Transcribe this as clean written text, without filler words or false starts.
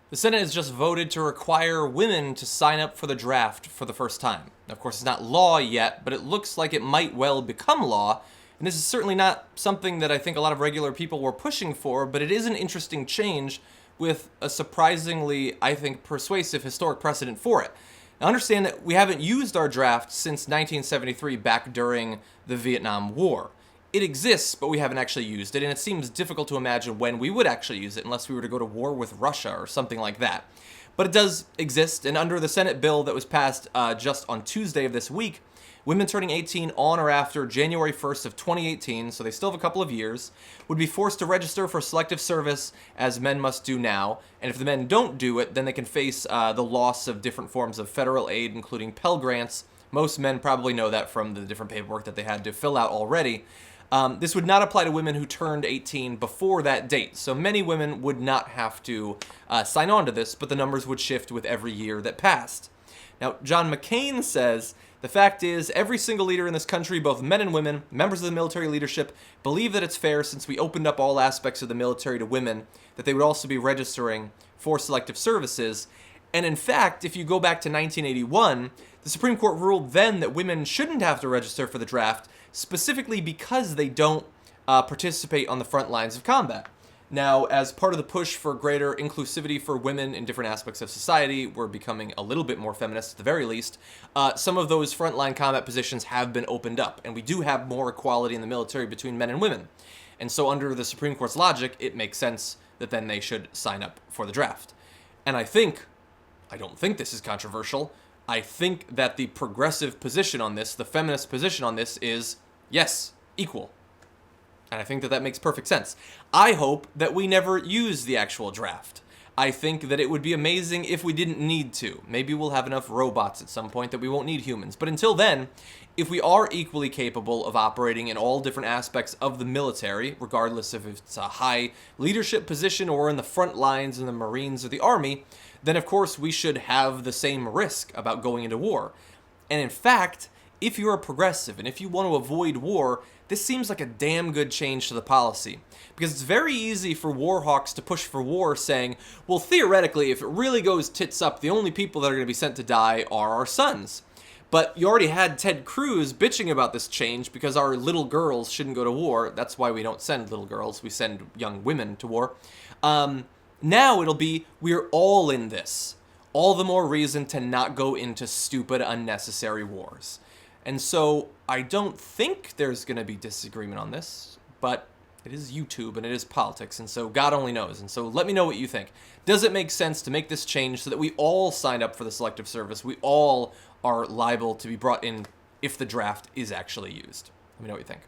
The Senate has just voted to require women to sign up for the draft for the first time. Of course, it's not law yet, but it looks like it might well become law. And this is certainly not something that I think a lot of regular people were pushing for, but it is an interesting change with a surprisingly, I think, persuasive historic precedent for it. Now, understand that we haven't used our draft since 1973, back during the Vietnam War. It exists, but we haven't actually used it, and it seems difficult to imagine when we would actually use it unless we were to go to war with Russia or something like that. But it does exist, and under the Senate bill that was passed just on Tuesday of this week, women turning 18 on or after January 1st of 2018, so they still have a couple of years, would be forced to register for selective service, as men must do now, and if the men don't do it, then they can face the loss of different forms of federal aid, including Pell Grants. Most men probably know that from the different paperwork that they had to fill out already. This would not apply to women who turned 18 before that date, so many women would not have to sign on to this, but the numbers would shift with every year that passed. Now, John McCain says, the fact is, every single leader in this country, both men and women, members of the military leadership, believe that it's fair, since we opened up all aspects of the military to women, that they would also be registering for selective services. And in fact, if you go back to 1981, the Supreme Court ruled then that women shouldn't have to register for the draft, specifically because they don't participate on the front lines of combat. Now, as part of the push for greater inclusivity for women in different aspects of society, we're becoming a little bit more feminist at the very least. Some of those frontline combat positions have been opened up, and we do have more equality in the military between men and women. And so under the Supreme Court's logic, it makes sense that then they should sign up for the draft. And I don't think this is controversial. I think that the progressive position on this, the feminist position on this, is yes, equal. And I think that that makes perfect sense. I hope that we never use the actual draft. I think that it would be amazing if we didn't need to. Maybe we'll have enough robots at some point that we won't need humans. But until then, if we are equally capable of operating in all different aspects of the military, regardless if it's a high leadership position or in the front lines in the Marines or the Army, then of course we should have the same risk about going into war. And in fact, if you're a progressive and if you want to avoid war, this seems like a damn good change to the policy. Because it's very easy for war hawks to push for war, saying, well, theoretically, if it really goes tits up, the only people that are going to be sent to die are our sons. But you already had Ted Cruz bitching about this change because our little girls shouldn't go to war. That's why we don't send little girls. We send young women to war. Now it'll be, we're all in this. All the more reason to not go into stupid, unnecessary wars. And so I don't think there's going to be disagreement on this, but it is YouTube and it is politics, and so God only knows. And so let me know what you think. Does it make sense to make this change so that we all sign up for the selective service? We all are liable to be brought in if the draft is actually used. Let me know what you think.